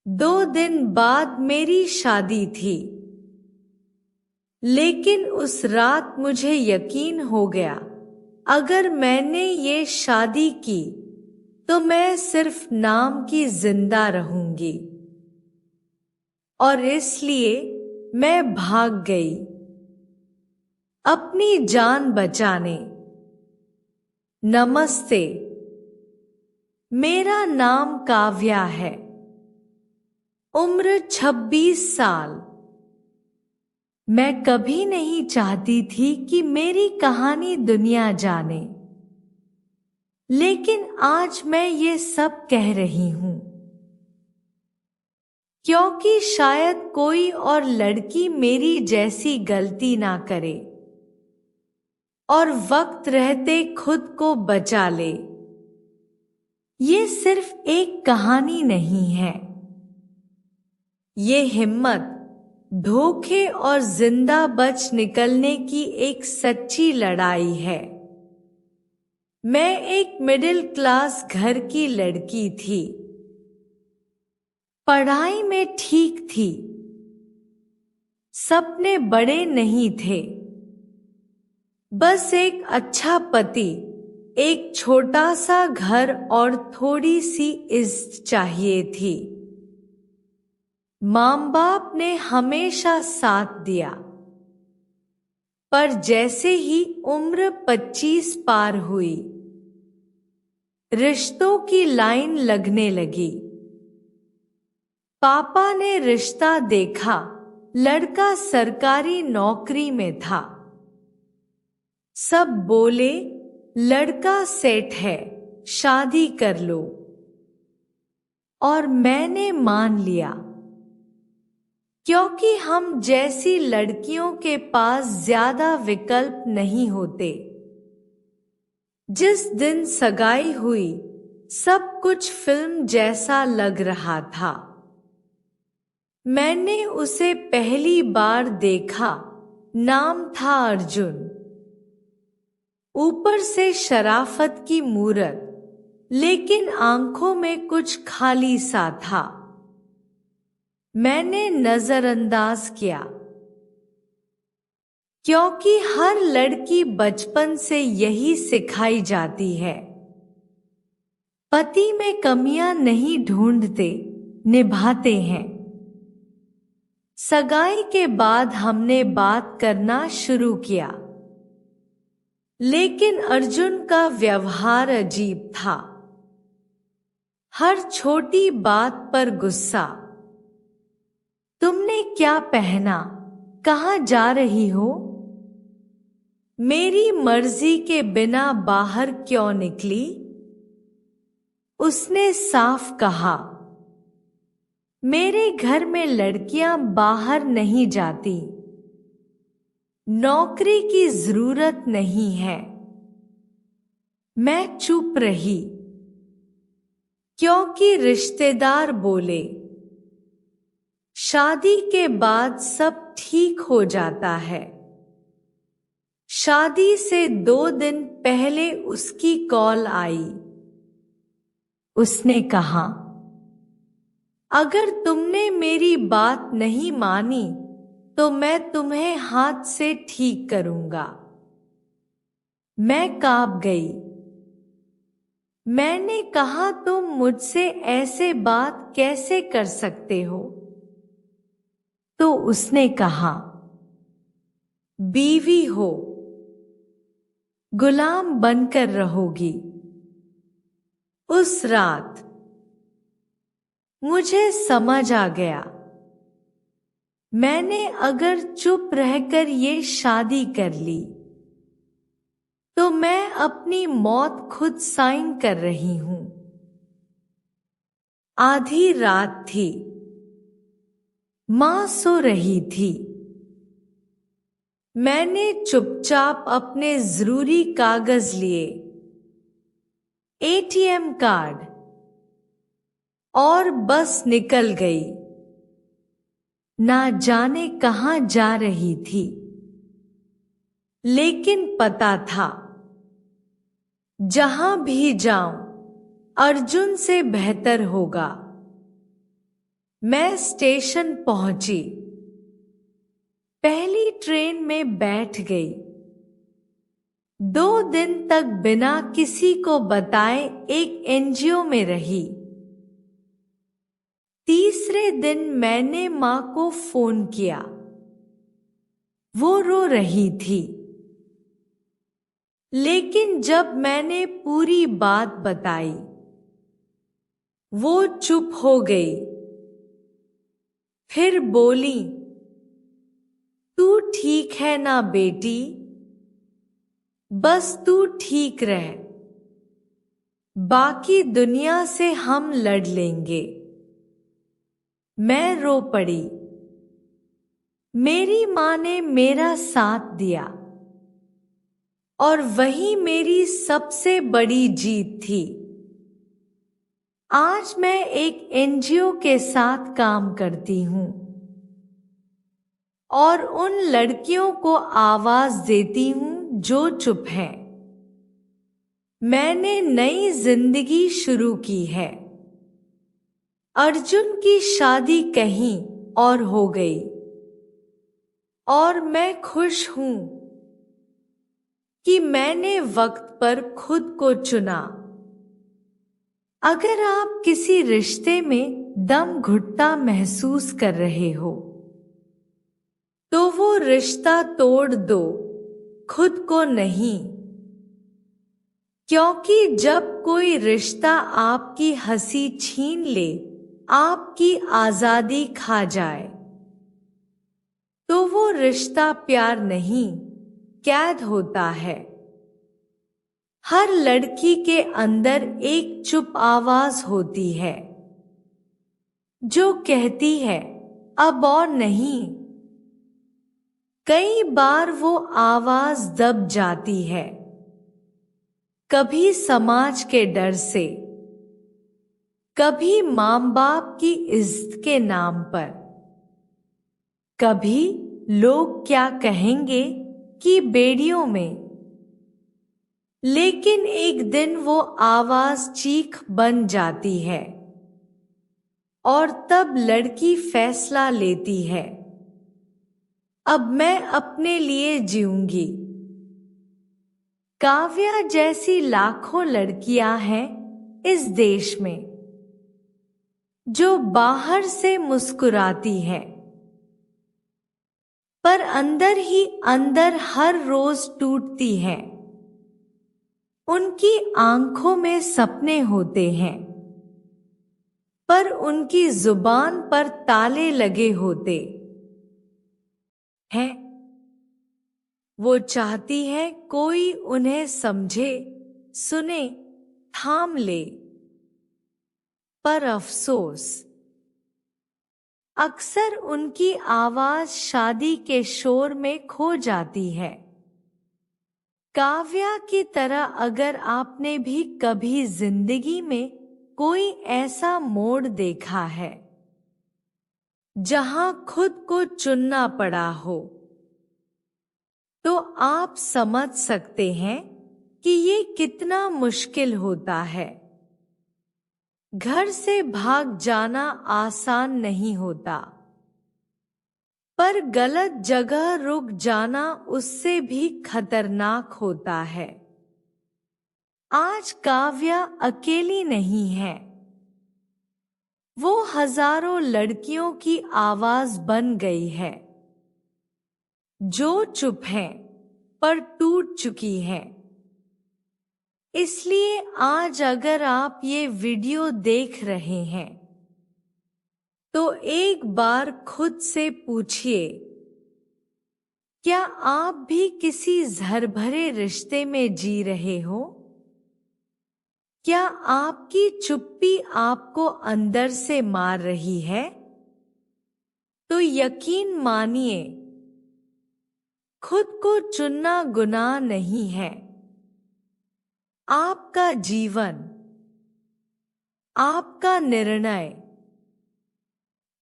2 दिन बाद मेरी शादी थी, लेकिन उस रात मुझे यकीन हो गया, अगर मैंने ये शादी की तो मैं सिर्फ नाम की जिंदा रहूंगी। और इसलिए मैं भाग गई अपनी जान बचाने। नमस्ते, मेरा नाम काव्या है। उम्र 26 साल। मैं कभी नहीं चाहती थी कि मेरी कहानी दुनिया जाने, लेकिन आज मैं ये सब कह रही हूं क्योंकि शायद कोई और लड़की मेरी जैसी गलती ना करे और वक्त रहते खुद को बचा ले। ये सिर्फ एक कहानी नहीं है, ये हिम्मत, धोखे और जिंदा बच निकलने की एक सच्ची लड़ाई है। मैं एक मिडिल क्लास घर की लड़की थी, पढ़ाई में ठीक थी, सपने बड़े नहीं थे, बस एक अच्छा पति, एक छोटा सा घर और थोड़ी सी इज्जत चाहिए थी। माँ बाप ने हमेशा साथ दिया, पर जैसे ही उम्र 25 पार हुई, रिश्तों की लाइन लगने लगी। पापा ने रिश्ता देखा, लड़का सरकारी नौकरी में था। सब बोले, लड़का सेट है, शादी कर लो। और मैंने मान लिया, क्योंकि हम जैसी लड़कियों के पास ज्यादा विकल्प नहीं होते। जिस दिन सगाई हुई, सब कुछ फिल्म जैसा लग रहा था। मैंने उसे पहली बार देखा, नाम था अर्जुन। ऊपर से शराफत की मूरत, लेकिन आंखों में कुछ खाली सा था। मैंने नजरअंदाज किया, क्योंकि हर लड़की बचपन से यही सिखाई जाती है। पति में कमियां नहीं ढूंढते, निभाते हैं। सगाई के बाद हमने बात करना शुरू किया, लेकिन अर्जुन का व्यवहार अजीब था। हर छोटी बात पर गुस्सा। तुमने क्या पहना? कहाँ जा रही हो? मेरी मर्जी के बिना बाहर क्यों निकली? उसने साफ कहा, मेरे घर में लड़कियां बाहर नहीं जाती, नौकरी की जरूरत नहीं है। मैं चुप रही, क्योंकि रिश्तेदार बोले, शादी के बाद सब ठीक हो जाता है। शादी से 2 दिन पहले उसकी कॉल आई। उसने कहा, अगर तुमने मेरी बात नहीं मानी तो मैं तुम्हें हाथ से ठीक करूंगा। मैं कांप गई। मैंने कहा, तुम मुझसे ऐसे बात कैसे कर सकते हो? तो उसने कहा, बीवी हो, गुलाम बनकर रहोगी। उस रात मुझे समझ आ गया, मैंने अगर चुप रहकर ये शादी कर ली तो मैं अपनी मौत खुद साइन कर रही हूं। आधी रात थी, मां सो रही थी। मैंने चुपचाप अपने जरूरी कागज लिए, एटीएम कार्ड, और बस निकल गई। ना जाने कहां जा रही थी, लेकिन पता था, जहां भी जाऊं अर्जुन से बेहतर होगा। मैं स्टेशन पहुंची। पहली ट्रेन में बैठ गई। 2 दिन तक बिना किसी को बताए एक एनजीओ में रही। तीसरे दिन मैंने मां को फोन किया। वो रो रही थी। लेकिन जब मैंने पूरी बात बताई, वो चुप हो गई। फिर बोली, तू ठीक है ना बेटी? बस तू ठीक रह, बाकी दुनिया से हम लड़ लेंगे। मैं रो पड़ी। मेरी मां ने मेरा साथ दिया और वही मेरी सबसे बड़ी जीत थी। आज मैं एक एनजीओ के साथ काम करती हूँ और उन लड़कियों को आवाज देती हूँ जो चुप हैं। मैंने नई जिंदगी शुरू की है। अर्जुन की शादी कहीं और हो गई और मैं खुश हूं कि मैंने वक्त पर खुद को चुना। अगर आप किसी रिश्ते में दम घुटता महसूस कर रहे हो, तो वो रिश्ता तोड़ दो, खुद को नहीं। क्योंकि जब कोई रिश्ता आपकी हंसी छीन ले, आपकी आजादी खा जाए, तो वो रिश्ता प्यार नहीं, कैद होता है। हर लड़की के अंदर एक चुप आवाज होती है जो कहती है अब और नहीं। कई बार वो आवाज दब जाती है, कभी समाज के डर से, कभी मां बाप की इज्जत के नाम पर, कभी लोग क्या कहेंगे कि बेड़ियों में। लेकिन एक दिन वो आवाज चीख बन जाती है और तब लड़की फैसला लेती है, अब मैं अपने लिए जीऊंगी। काव्या जैसी लाखों लड़कियां हैं इस देश में जो बाहर से मुस्कुराती हैं, पर अंदर ही अंदर हर रोज टूटती हैं। उनकी आंखों में सपने होते हैं, पर उनकी जुबान पर ताले लगे होते हैं। वो चाहती है कोई उन्हें समझे, सुने, थाम ले, पर अफसोस अक्सर उनकी आवाज शादी के शोर में खो जाती है। काव्या की तरह अगर आपने भी कभी जिंदगी में कोई ऐसा मोड़ देखा है जहां खुद को चुनना पड़ा हो, तो आप समझ सकते हैं कि ये कितना मुश्किल होता है। घर से भाग जाना आसान नहीं होता, पर गलत जगह रुक जाना उससे भी खतरनाक होता है। आज काव्या अकेली नहीं है। वो हजारों लड़कियों की आवाज बन गई है जो चुप हैं पर टूट चुकी हैं। इसलिए आज अगर आप ये वीडियो देख रहे हैं, तो एक बार खुद से पूछिए, क्या आप भी किसी जहर भरे रिश्ते में जी रहे हो? क्या आपकी चुप्पी आपको अंदर से मार रही है? तो यकीन मानिए, खुद को चुनना गुनाह नहीं है। आपका जीवन, आपका निर्णय।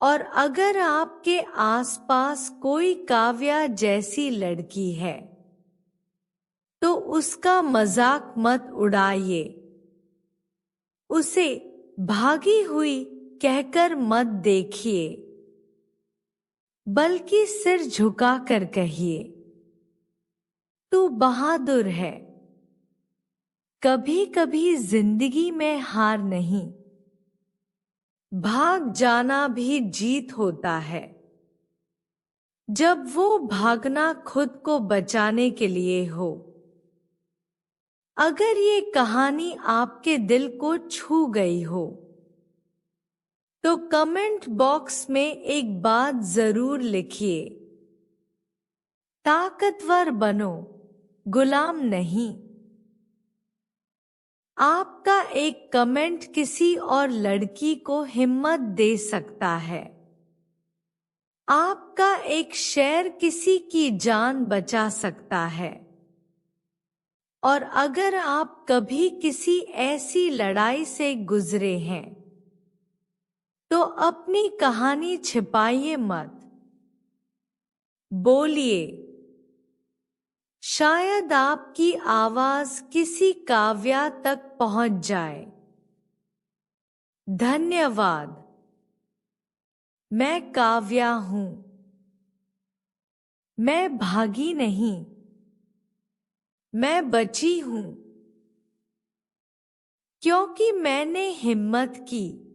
और अगर आपके आसपास कोई काव्या जैसी लड़की है, तो उसका मजाक मत उड़ाइए। उसे भागी हुई कहकर मत देखिए, बल्कि सिर झुकाकर कहिए, तू बहादुर है। कभी कभी जिंदगी में हार नहीं, भाग जाना भी जीत होता है। जब वो भागना खुद को बचाने के लिए हो। अगर ये कहानी आपके दिल को छू गई हो तो कमेंट बॉक्स में एक बात जरूर लिखिए, ताकतवर बनो, गुलाम नहीं। आपका एक कमेंट किसी और लड़की को हिम्मत दे सकता है। आपका एक शेयर किसी की जान बचा सकता है। और अगर आप कभी किसी ऐसी लड़ाई से गुजरे हैं तो अपनी कहानी छिपाइए मत, बोलिए। शायद आपकी आवाज किसी काव्या तक पहुंच जाए। धन्यवाद। मैं काव्या हूं। मैं भागी नहीं, मैं बची हूं, क्योंकि मैंने हिम्मत की।